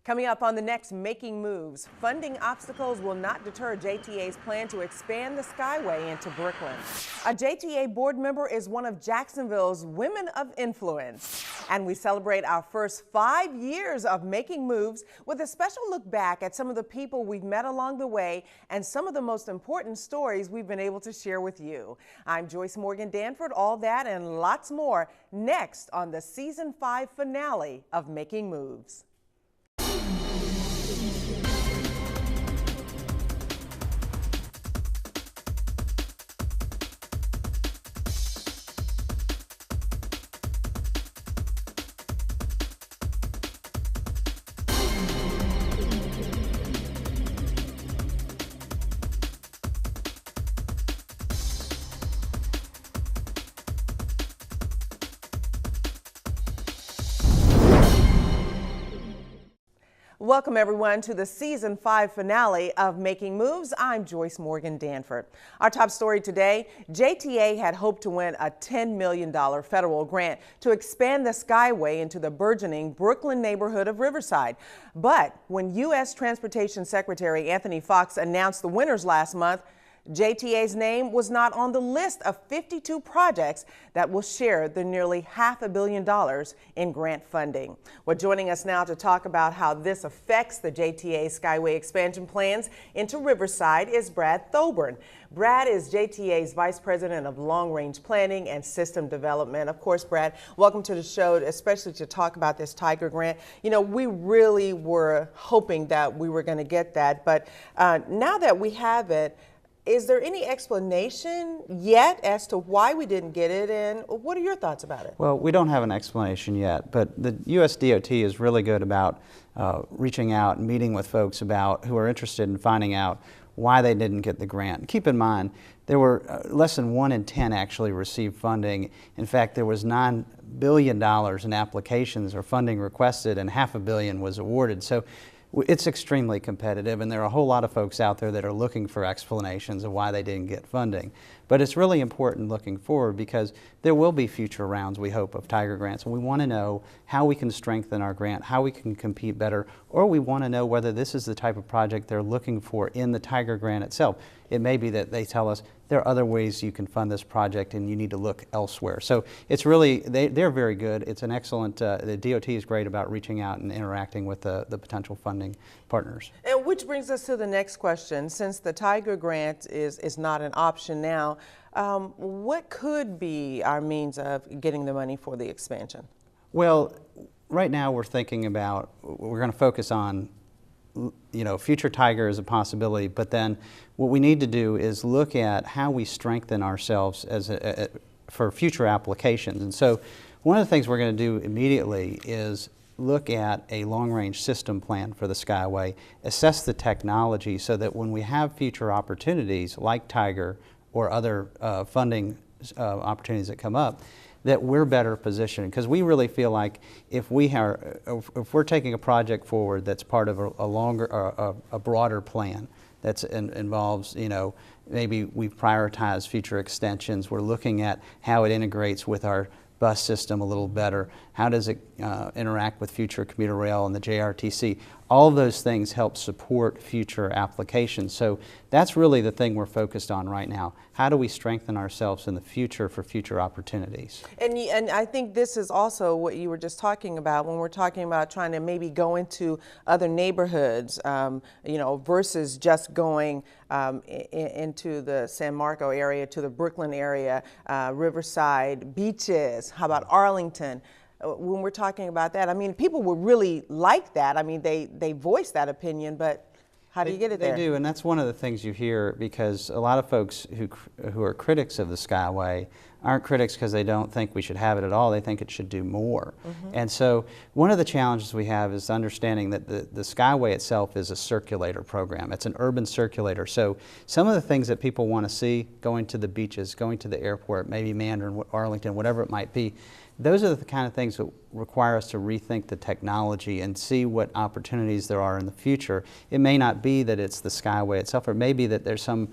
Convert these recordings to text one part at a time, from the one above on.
Coming up on the next Making Moves, funding obstacles will not deter JTA's plan to expand the Skyway into Brooklyn. A JTA board member is one of Jacksonville's women of influence. And we celebrate our first 5 years of Making Moves with a special look back at some of the people we've met along the way and some of the most important stories we've been able to share with you. I'm Joyce Morgan Danford. All that and lots more next on the Season 5 finale of Making Moves. Welcome everyone to the Season 5 finale of Making Moves. I'm Joyce Morgan Danford. Our top story today, JTA had hoped to win a $10 million federal grant to expand the Skyway into the burgeoning Brooklyn neighborhood of Riverside. But when U.S. Transportation Secretary Anthony Foxx announced the winners last month, JTA's name was not on the list of 52 projects that will share the nearly $500 million in grant funding. Well, joining us now to talk about how this affects the JTA Skyway expansion plans into Riverside is Brad Thoburn. Brad is JTA's Vice President of Long Range Planning and System Development. Of course, Brad, welcome to the show, especially to talk about this Tiger grant. You know, we really were hoping that we were going to get that, but now that we have it, is there any explanation yet as to why we didn't get it, and what are your thoughts about it? Well, we don't have an explanation yet, but the U.S. DOT is really good about reaching out and meeting with folks who are interested in finding out why they didn't get the grant. Keep in mind, there were less than 1 in 10 actually received funding. In fact, there was $9 billion in applications or funding requested, and $500 million was awarded. So it's extremely competitive, and there are a whole lot of folks out there that are looking for explanations of why they didn't get funding. But it's really important looking forward because there will be future rounds, we hope, of Tiger grants, and we want to know how we can strengthen our grant, how we can compete better, or we want to know whether this is the type of project they're looking for in the Tiger grant itself. It may be that they tell us there are other ways you can fund this project and you need to look elsewhere. So it's really, they're very good. It's an excellent, the DOT is great about reaching out and interacting with the potential funding partners. And which brings us to the next question. Since the Tiger grant is not an option now, what could be our means of getting the money for the expansion? Well, right now we're thinking about, we're going to focus on, you know, future Tiger is a possibility, but then what we need to do is look at how we strengthen ourselves for future applications. And so one of the things we're going to do immediately is look at a long-range system plan for the Skyway, assess the technology so that when we have future opportunities like Tiger or other funding opportunities that come up, that we're better positioned, because we really feel like if we're taking a project forward that's part of a broader plan that involves, you know, maybe we've prioritized future extensions, we're looking at how it integrates with our bus system a little better, how does it interact with future commuter rail and the JRTC. All of those things help support future applications. So that's really the thing we're focused on right now. How do we strengthen ourselves in the future for future opportunities? And I think this is also what you were just talking about when we're talking about trying to maybe go into other neighborhoods, you know, versus just going into the San Marco area, to the Brooklyn area, Riverside, beaches, how about Arlington? When we're talking about that, I mean, people would really like that. I mean, they voice that opinion, but how do you get it there? They do, and that's one of the things you hear, because a lot of folks who are critics of the Skyway aren't critics because they don't think we should have it at all. They think it should do more. And so one of the challenges we have is understanding that the Skyway itself is a circulator program. It's an urban circulator. So some of the things that people want to see, going to the beaches, going to the airport, maybe Mandarin, Arlington, whatever it might be, those are the kind of things that require us to rethink the technology and see what opportunities there are in the future. It may not be that it's the Skyway itself, or it may be that there's some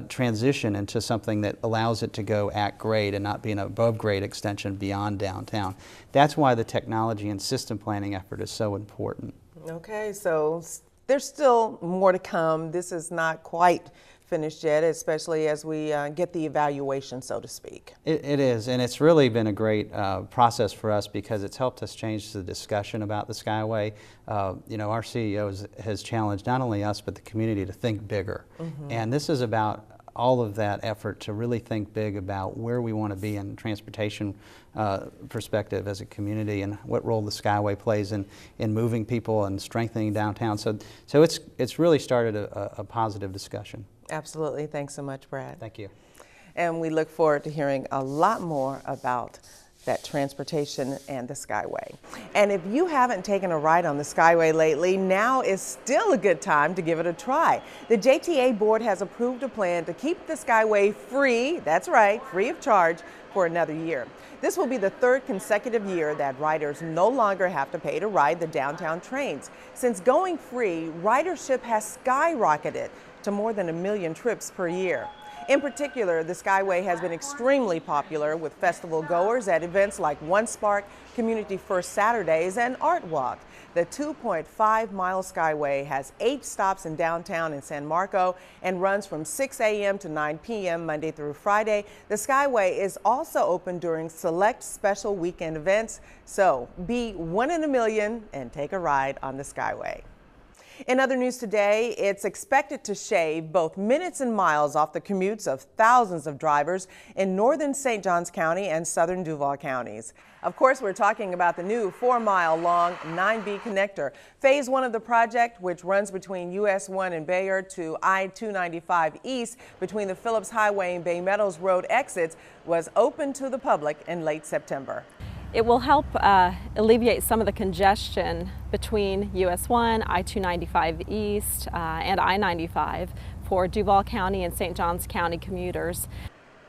transition into something that allows it to go at grade and not be an above grade extension beyond downtown. That's why the technology and system planning effort is so important. Okay, so there's still more to come. This is not quite finished yet, especially as we get the evaluation, so to speak. It is, and it's really been a great process for us because it's helped us change the discussion about the Skyway. You know, our CEO has challenged not only us but the community to think bigger, and this is about all of that effort to really think big about where we want to be in transportation perspective as a community and what role the Skyway plays in moving people and strengthening downtown. So it's really started a positive discussion. Absolutely. Thanks so much, Brad. Thank you. And we look forward to hearing a lot more about that transportation and the Skyway. And if you haven't taken a ride on the Skyway lately, now is still a good time to give it a try. The JTA board has approved a plan to keep the Skyway free, that's right, free of charge, for another year. This will be the third consecutive year that riders no longer have to pay to ride the downtown trains. Since going free, ridership has skyrocketed to more than 1 million trips per year. In particular, the Skyway has been extremely popular with festival goers at events like One Spark, Community First Saturdays, and Art Walk. The 2.5-mile Skyway has 8 stops in downtown in San Marco and runs from 6 a.m. to 9 p.m. Monday through Friday. The Skyway is also open during select special weekend events, so be 1 in a million and take a ride on the Skyway. In other news today, it's expected to shave both minutes and miles off the commutes of thousands of drivers in northern St. Johns County and southern Duval counties. Of course, we're talking about the new 4-mile-long 9B connector. Phase 1 of the project, which runs between US 1 and Bayard to I-295 East between the Phillips Highway and Bay Meadows Road exits, was open to the public in late September. It will help alleviate some of the congestion between US 1, I-295 East, and I-95 for Duval County and St. Johns County commuters.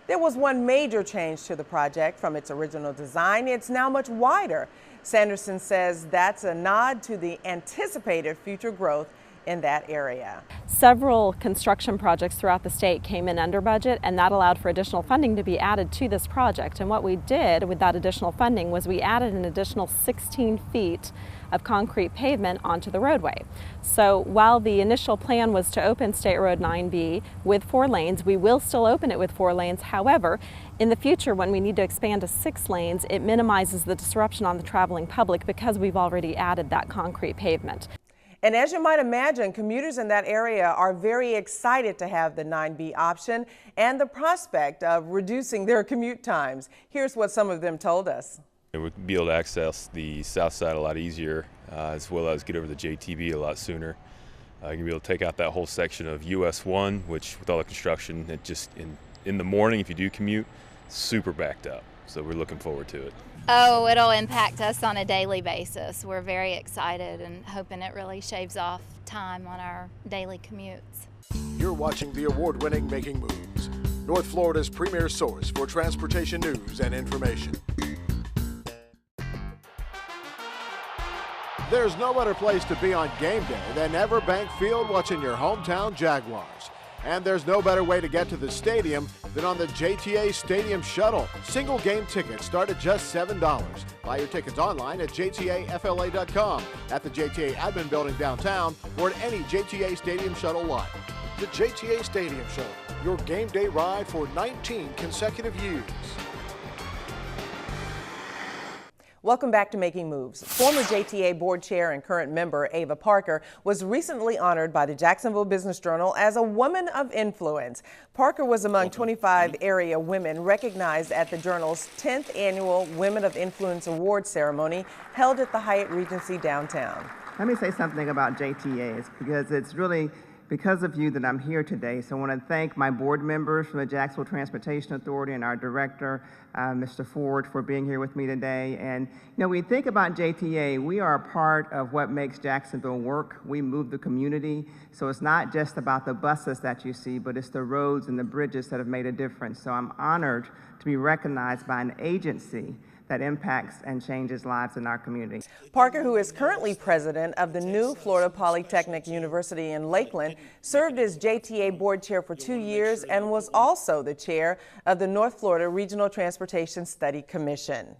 There was one major change to the project from its original design. It's now much wider. Sanderson says that's a nod to the anticipated future growth in that area. Several construction projects throughout the state came in under budget, and that allowed for additional funding to be added to this project. And what we did with that additional funding was we added an additional 16 feet of concrete pavement onto the roadway. So while the initial plan was to open State Road 9B with 4 lanes, we will still open it with 4 lanes. However, in the future, when we need to expand to 6 lanes, it minimizes the disruption on the traveling public because we've already added that concrete pavement. And as you might imagine, commuters in that area are very excited to have the 9B option and the prospect of reducing their commute times. Here's what some of them told us. We'll be able to access the south side a lot easier, as well as get over the JTB a lot sooner. You'll be able to take out that whole section of US 1, which with all the construction, it just in the morning, if you do commute, super backed up. So we're looking forward to it. Oh, it'll impact us on a daily basis. We're very excited and hoping it really shaves off time on our daily commutes. You're watching the award-winning Making Moves, North Florida's premier source for transportation news and information. There's no better place to be on game day than Everbank Field watching your hometown Jaguars. And there's no better way to get to the stadium than on the JTA Stadium Shuttle. Single game tickets start at just $7. Buy your tickets online at jtafla.com, at the JTA Admin Building downtown, or at any JTA Stadium Shuttle lot. The JTA Stadium Shuttle, your game day ride for 19 consecutive years. Welcome back to Making Moves. Former JTA board chair and current member Ava Parker was recently honored by the Jacksonville Business Journal as a woman of influence. Parker was among 25 area women recognized at the Journal's 10th annual Women of Influence Award ceremony held at the Hyatt Regency downtown. Let me say something about JTAs because it's really because of you that I'm here today. So I want to thank my board members from the Jacksonville Transportation Authority and our director, Mr. Ford, for being here with me today. And you know, when you think about JTA, we are a part of what makes Jacksonville work. We move the community. So it's not just about the buses that you see, but it's the roads and the bridges that have made a difference. So I'm honored to be recognized by an agency that impacts and changes lives in our community. Parker, who is currently president of the new Florida Polytechnic University in Lakeland, served as JTA board chair for 2 years and was also the chair of the North Florida Regional Transportation Study Commission.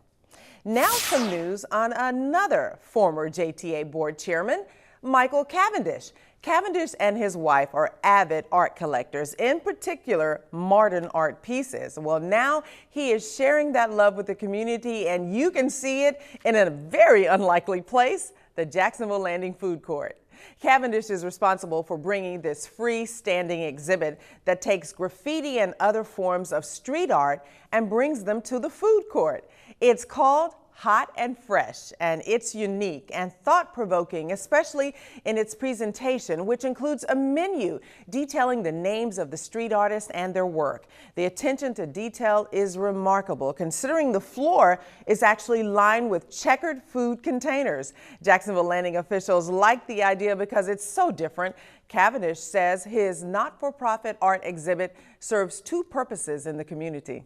Now some news on another former JTA board chairman, Michael Cavendish. Cavendish and his wife are avid art collectors, in particular modern art pieces. Well, now he is sharing that love with the community, and you can see it in a very unlikely place, the Jacksonville Landing Food Court. Cavendish is responsible for bringing this freestanding exhibit that takes graffiti and other forms of street art and brings them to the food court. It's called Hot and Fresh, and it's unique and thought-provoking, especially in its presentation, which includes a menu detailing the names of the street artists and their work. The attention to detail is remarkable, considering the floor is actually lined with checkered food containers. Jacksonville Landing officials like the idea because it's so different. Cavendish says his not-for-profit art exhibit serves two purposes in the community.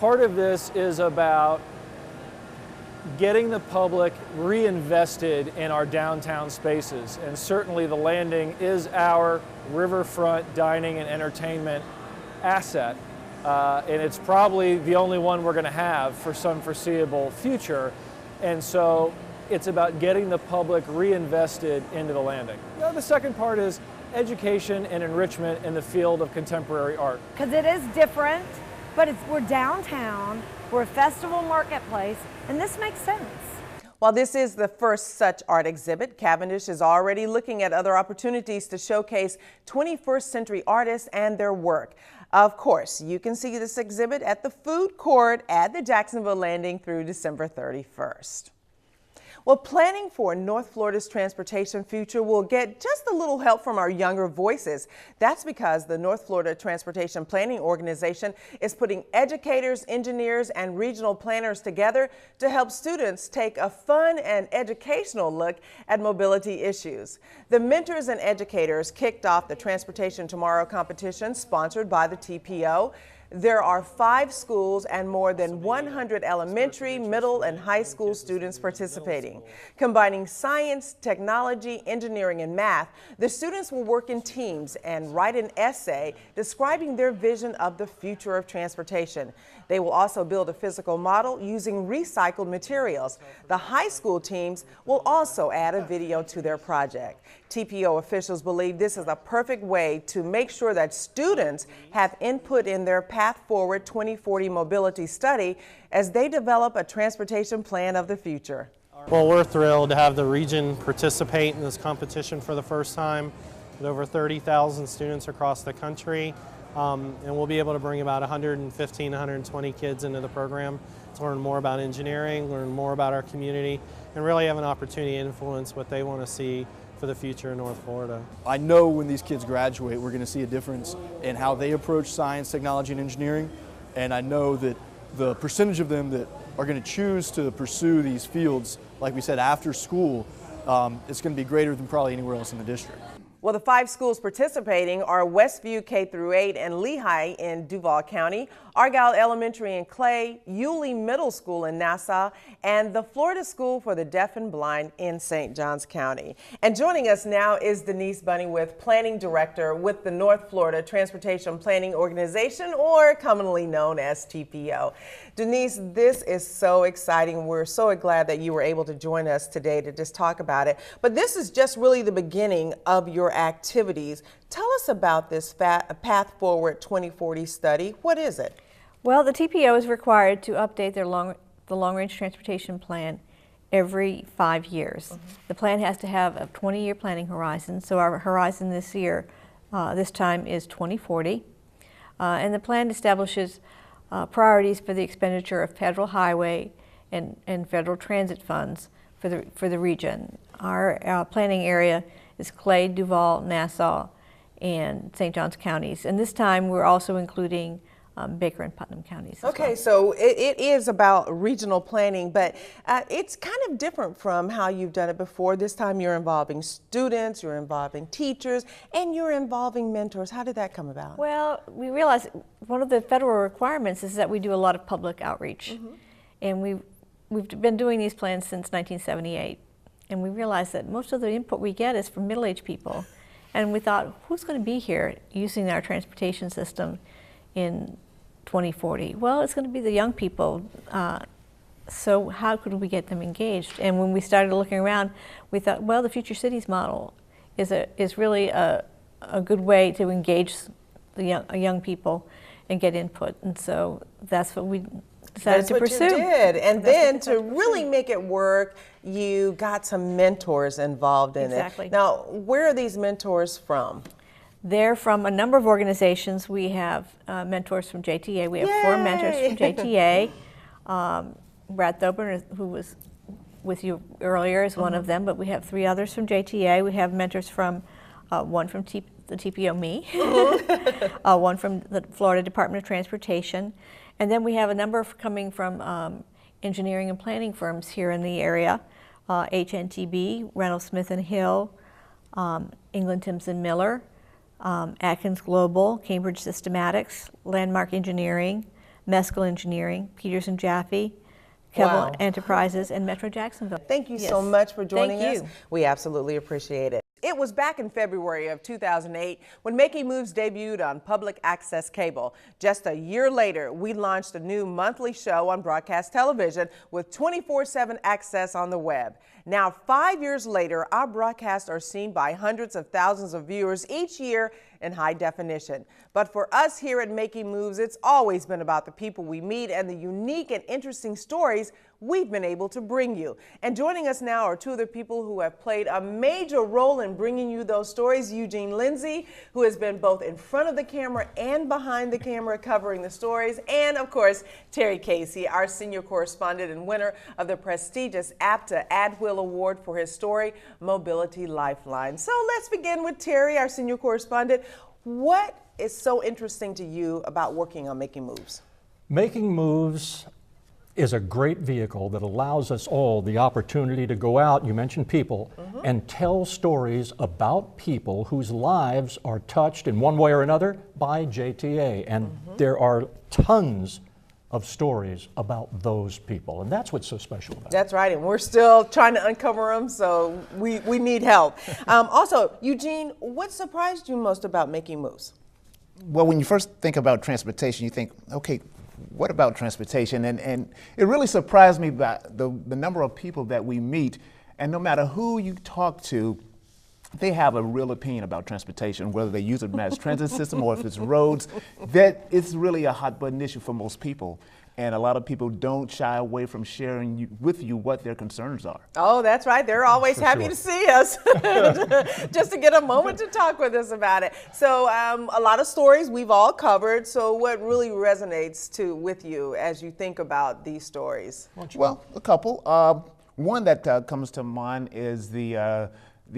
Part of this is about getting the public reinvested in our downtown spaces, and certainly the Landing is our riverfront dining and entertainment asset, and it's probably the only one we're going to have for some foreseeable future, and so it's about getting the public reinvested into the Landing. The second part is education and enrichment in the field of contemporary art. Because it is different, but we're downtown, we're a festival marketplace, and this makes sense. While this is the first such art exhibit, Cavendish is already looking at other opportunities to showcase 21st century artists and their work. Of course, you can see this exhibit at the food court at the Jacksonville Landing through December 31st. Well, planning for North Florida's transportation future will get just a little help from our younger voices. That's because the North Florida Transportation Planning Organization is putting educators, engineers, and regional planners together to help students take a fun and educational look at mobility issues. The mentors and educators kicked off the Transportation Tomorrow competition sponsored by the TPO. There are 5 schools and more than 100 elementary, middle, and high school students participating. Combining science, technology, engineering, and math, the students will work in teams and write an essay describing their vision of the future of transportation. They will also build a physical model using recycled materials. The high school teams will also add a video to their project. TPO officials believe this is a perfect way to make sure that students have input in their Path Forward 2040 mobility study as they develop a transportation plan of the future. Well, we're thrilled to have the region participate in this competition for the first time with over 30,000 students across the country. And we'll be able to bring about 115, 120 kids into the program to learn more about engineering, learn more about our community, and really have an opportunity to influence what they want to see for the future in North Florida. I know when these kids graduate, we're going to see a difference in how they approach science, technology, and engineering. And I know that the percentage of them that are going to choose to pursue these fields, like we said, after school, it's going to be greater than probably anywhere else in the district. Well, the 5 schools participating are Westview K-8 and Lehigh in Duval County, Argyle Elementary in Clay, Yulee Middle School in Nassau, and the Florida School for the Deaf and Blind in St. Johns County. And joining us now is Denise Bunnywith, Planning Director with the North Florida Transportation Planning Organization, or commonly known as TPO. Denise, this is so exciting. We're so glad that you were able to join us today to just talk about it. But this is just really the beginning of your activities. Tell us about this Path Forward 2040 study. What is it? Well, the TPO is required to update the long-range transportation plan every 5 years. Mm-hmm. The plan has to have a 20-year planning horizon, so our horizon this year, this time, is 2040. And the plan establishes priorities for the expenditure of federal highway and federal transit funds for the region. Our planning area is Clay, Duval, Nassau, and St. Johns counties. And this time we're also including Baker and Putnam counties. Okay, well. So it is about regional planning, but it's kind of different from how you've done it before. This time you're involving students, you're involving teachers, and you're involving mentors. How did that come about? Well, we realized one of the federal requirements is that we do a lot of public outreach. Mm-hmm. And we've been doing these plans since 1978. And we realized that most of the input we get is from middle-aged people. And we thought, who's going to be here using our transportation system in 2040? Well, it's going to be the young people So how could we get them engaged? And when we started looking around, we thought, well, the Future Cities model is really a good way to engage the young people and get input. And so that's what we decided to pursue. That's what you did. And then to really make it work, you got some mentors involved in it. Exactly. Now, where are these mentors from? They're from a number of organizations. We have mentors from JTA. We have Yay! 4 mentors from JTA. Brad Thoburn, who was with you earlier, is one of them, but we have 3 others from JTA. We have mentors from, one from the TPO, me, one from the Florida Department of Transportation, and then we have a number coming from engineering and planning firms here in the area, HNTB, Reynolds Smith and Hill, England Timson Miller, Atkins Global, Cambridge Systematics, Landmark Engineering, Mescal Engineering, Peterson Jaffe, Kevel Enterprises, and Metro Jacksonville. Thank you so much for joining us. Thank you. We absolutely appreciate it. It was back in February of 2008 when Making Moves debuted on public access cable. Just a year later, we launched a new monthly show on broadcast television with 24/7 access on the web. Now, 5 years later, our broadcasts are seen by hundreds of thousands of viewers each year in high definition. But for us here at Making Moves, it's always been about the people we meet and the unique and interesting stories we've been able to bring you. And joining us now are 2 of the people who have played a major role in bringing you those stories. Eugene Lindsay, who has been both in front of the camera and behind the camera covering the stories, and of course, Terry Casey, our senior correspondent and winner of the prestigious APTA Adwill Award for his story, Mobility Lifeline. So let's begin with Terry, our senior correspondent. What is so interesting to you about working on Making Moves? Making Moves is a great vehicle that allows us all the opportunity to go out, you mentioned people, and tell stories about people whose lives are touched in one way or another by JTA. And there are tons of stories about those people, and that's what's so special about it. That's right, and we're still trying to uncover them, so we need help. Also, Eugene, what surprised you most about Making Moves? Well, when you first think about transportation, you think, okay, what about transportation? And it really surprised me by the number of people that we meet, and no matter who you talk to, they have a real opinion about transportation, whether they use a mass transit system or if it's roads. That it's really a hot button issue for most people. And a lot of people don't shy away from sharing with you what their concerns are. Oh, that's right. They're always happy to see us, just to get a moment to talk with us about it. So a lot of stories we've all covered. So what really resonates with you as you think about these stories? Well, a couple. One that comes to mind is the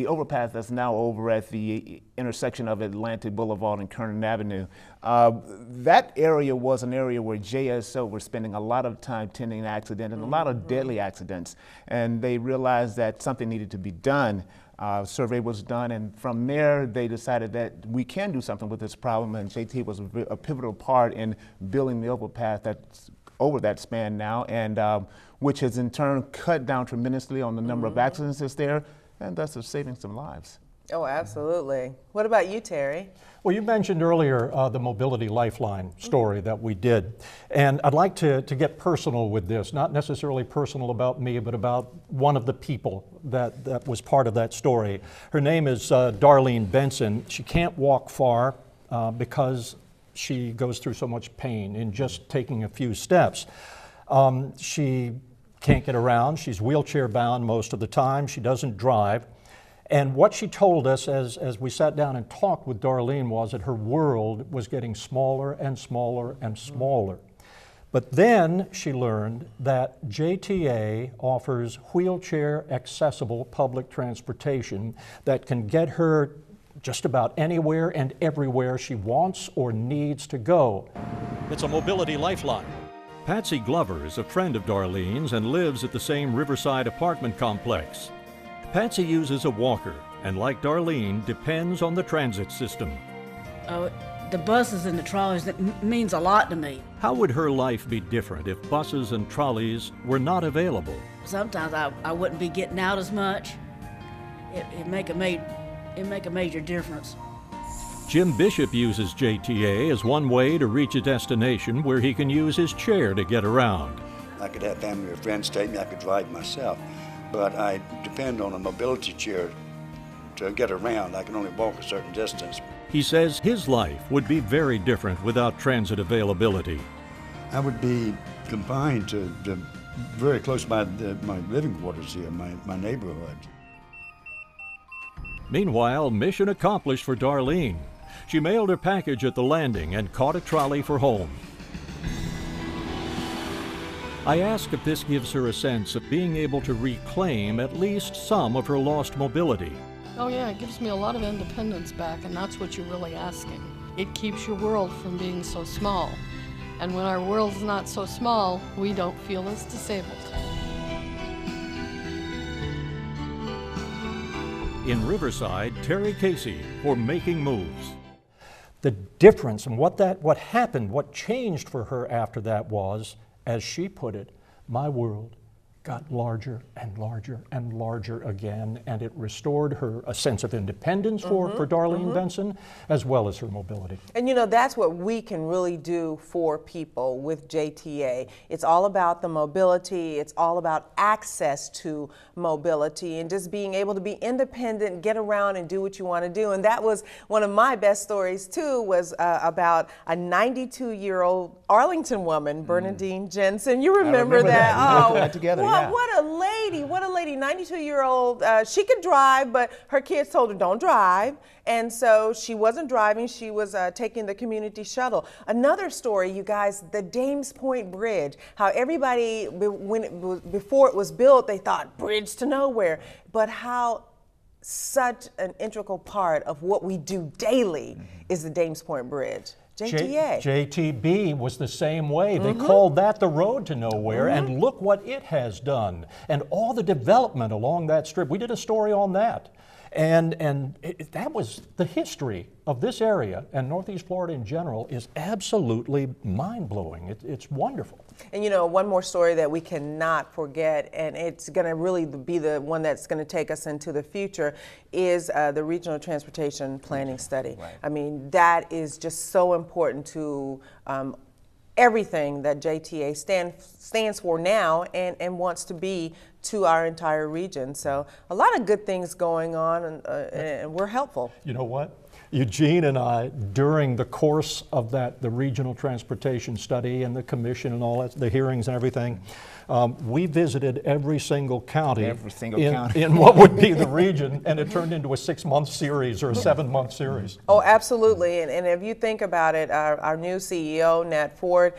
overpass that's now over at the intersection of Atlantic Boulevard and Kernan Avenue. That area was an area where JSO were spending a lot of time tending accidents and a lot of deadly accidents. And they realized that something needed to be done. Survey was done, and from there they decided that we can do something with this problem, and JT was a pivotal part in building the overpass that's over that span now, and which has in turn cut down tremendously on the number of accidents that's there, and thus is saving some lives. Oh, absolutely. What about you, Terry? Well, you mentioned earlier the Mobility Lifeline story that we did. And I'd like to get personal with this, not necessarily personal about me, but about one of the people that was part of that story. Her name is Darlene Benson. She can't walk far because she goes through so much pain in just taking a few steps. She can't get around. She's wheelchair bound most of the time. She doesn't drive. And what she told us as we sat down and talked with Darlene was that her world was getting smaller and smaller and smaller. But then she learned that JTA offers wheelchair accessible public transportation that can get her just about anywhere and everywhere she wants or needs to go. It's a Mobility Lifeline. Patsy Glover is a friend of Darlene's and lives at the same Riverside apartment complex. Patsy uses a walker and, like Darlene, depends on the transit system. The buses and the trolleys, that means a lot to me. How would her life be different if buses and trolleys were not available? Sometimes I wouldn't be getting out as much. It'd make a major difference. Jim Bishop uses JTA as one way to reach a destination where he can use his chair to get around. I could have family or friends take me, I could drive myself, but I depend on a mobility chair to get around. I can only walk a certain distance. He says his life would be very different without transit availability. I would be confined to very close by my living quarters here, my neighborhood. Meanwhile, mission accomplished for Darlene. She mailed her package at the landing and caught a trolley for home. I ask if this gives her a sense of being able to reclaim at least some of her lost mobility. Oh yeah, it gives me a lot of independence back, and that's what you're really asking. It keeps your world from being so small. And when our world's not so small, we don't feel as disabled. In Riverside, Terry Casey for Making Moves. The difference and what happened, what changed for her after that was, as she put it, my world got larger and larger and larger again, and it restored her a sense of independence for Darlene Benson, as well as her mobility. And you know, that's what we can really do for people with JTA. It's all about the mobility, it's all about access to mobility, and just being able to be independent, get around and do what you want to do. And that was one of my best stories too, was about a 92-year-old Arlington woman, Bernadine Jensen. You remember that? Oh, we put that together. What a lady, 92-year-old. She could drive, but her kids told her don't drive. And so she wasn't driving, she was taking the community shuttle. Another story, you guys, the Dames Point Bridge, how everybody, before it was built, they thought bridge to nowhere, but how such an integral part of what we do daily is the Dames Point Bridge. JTA. JTB was the same way. They called that the road to nowhere, and look what it has done. And all the development along that strip. We did a story on that. And that was the history of this area, and Northeast Florida in general is absolutely mind-blowing. It's wonderful. And you know, one more story that we cannot forget, and it's going to really be the one that's going to take us into the future, is the Regional Transportation Planning Study. Right. I mean, that is just so important to everything that JTA stands for now and wants to be to our entire region. So a lot of good things going on, and we're helpful. You know what? Eugene and I, during the course of the regional transportation study and the commission and all that, the hearings and everything, we visited every single county, in what would be the region, and it turned into a 6-month series or a 7-month series. Oh, absolutely. And if you think about it, our new CEO, Nat Ford,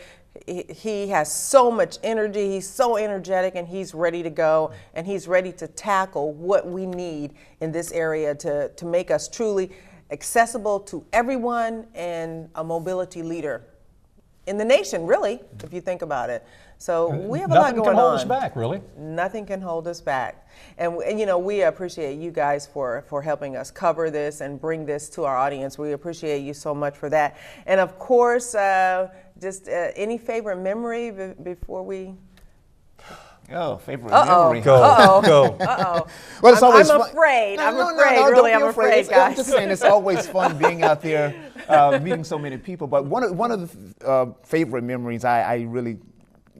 he has so much energy, he's so energetic, and he's ready to go, and he's ready to tackle what we need in this area to make us truly accessible to everyone and a mobility leader in the nation, really, if you think about it. So we have a lot going on. Nothing can hold us back, really. Nothing can hold us back. And you know, we appreciate you guys for helping us cover this and bring this to our audience. We appreciate you so much for that. And of course, just any favorite memory before we... Oh, favorite memory. Go. Well, it's always I'm fun. afraid. I'm afraid, guys. I'm just saying it's always fun being out there, meeting so many people. But one of the favorite memories I really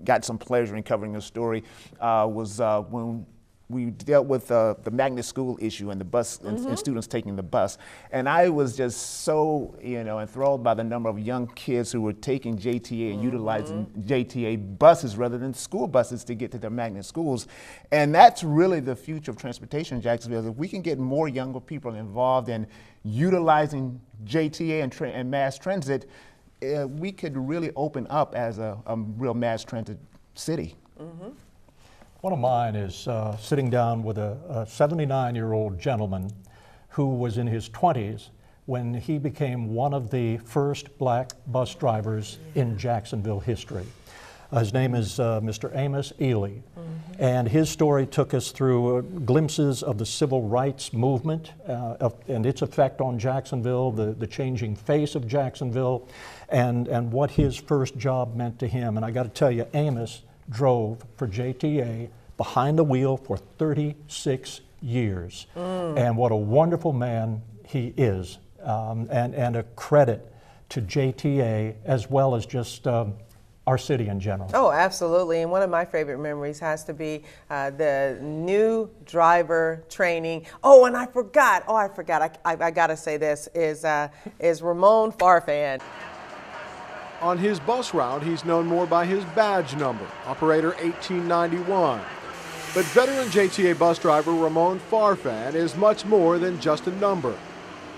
got some pleasure in covering this story was when we dealt with the magnet school issue and the bus and students taking the bus. And I was just so, enthralled by the number of young kids who were taking JTA and utilizing JTA buses rather than school buses to get to their magnet schools. And that's really the future of transportation in Jacksonville. If we can get more younger people involved in utilizing JTA and mass transit, we could really open up as a real mass transit city. One of mine is sitting down with a 79-year-old gentleman who was in his 20s when he became one of the first black bus drivers in Jacksonville history. His name is Mr. Amos Ely, and his story took us through glimpses of the civil rights movement and its effect on Jacksonville, the changing face of Jacksonville, and what his first job meant to him. And I got to tell you, Amos drove for JTA behind the wheel for 36 years. And what a wonderful man he is, and a credit to JTA as well as just our city in general. Oh, absolutely. And one of my favorite memories has to be the new driver training. Oh, and I forgot. I got to say this is Ramon Farfan. On his bus route, he's known more by his badge number, Operator 1891. But veteran JTA bus driver Ramon Farfan is much more than just a number.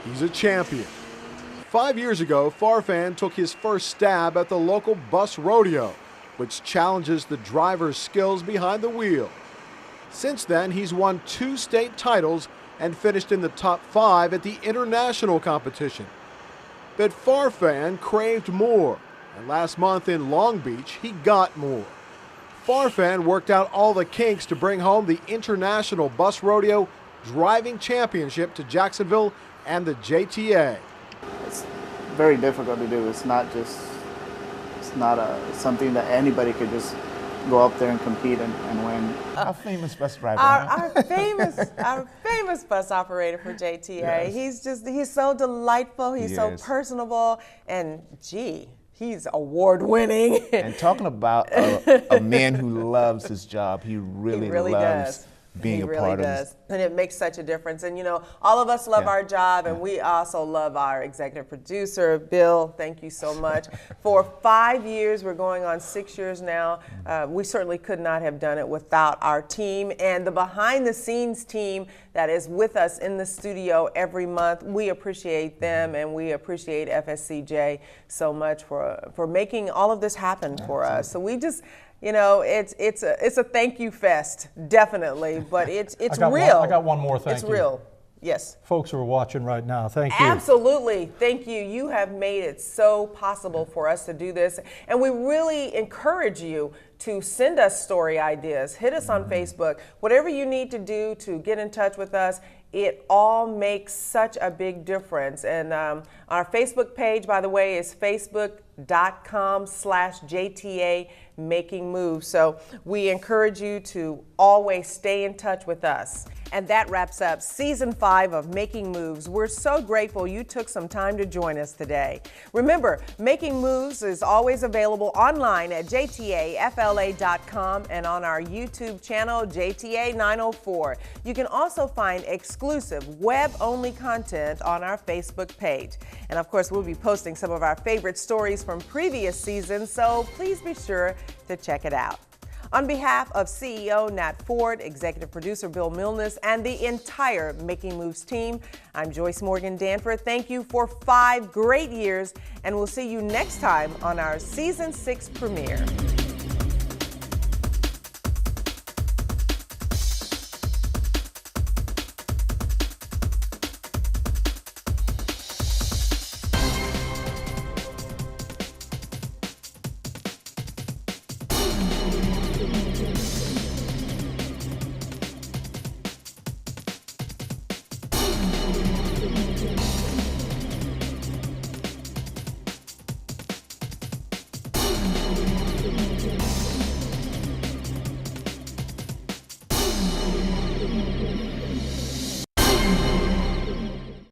He's a champion. 5 years ago, Farfan took his first stab at the local bus rodeo, which challenges the driver's skills behind the wheel. Since then, he's won 2 state titles and finished in the top 5 at the international competition. But Farfan craved more, and last month in Long Beach, he got more. Farfan worked out all the kinks to bring home the International Bus Rodeo Driving Championship to Jacksonville and the JTA. It's very difficult to do. It's not something that anybody could just go up there and compete and win. Our famous bus driver. Our famous bus operator for JTA. Yes. He's so delightful. He's so personable, and he's award winning. And talking about a man who loves his job, he really loves being a part of this. And it makes such a difference. And all of us love our job, and we also love our executive producer, Bill. Thank you so much. For 5 years, we're going on 6 years now. We certainly could not have done it without our team and the behind the scenes team that is with us in the studio every month. We appreciate them, and we appreciate FSCJ so much for making all of this happen for us. So we just, it's a thank you fest, definitely, but it's real. I got one more thank you. It's real. Yes. Folks who are watching right now, thank you. Absolutely. Thank you. You have made it so possible for us to do this. And we really encourage you to send us story ideas. Hit us on Facebook. Whatever you need to do to get in touch with us, it all makes such a big difference. And our Facebook page, by the way, is facebook.com/JTA Making Moves. So we encourage you to always stay in touch with us. And that wraps up Season 5 of Making Moves. We're so grateful you took some time to join us today. Remember, Making Moves is always available online at jtafla.com and on our YouTube channel, JTA 904. You can also find exclusive web-only content on our Facebook page. And of course, we'll be posting some of our favorite stories from previous seasons, so please be sure to check it out. On behalf of CEO Nat Ford, Executive Producer Bill Milnes, and the entire Making Moves team, I'm Joyce Morgan Danforth. Thank you for 5 great years, and we'll see you next time on our Season 6 premiere.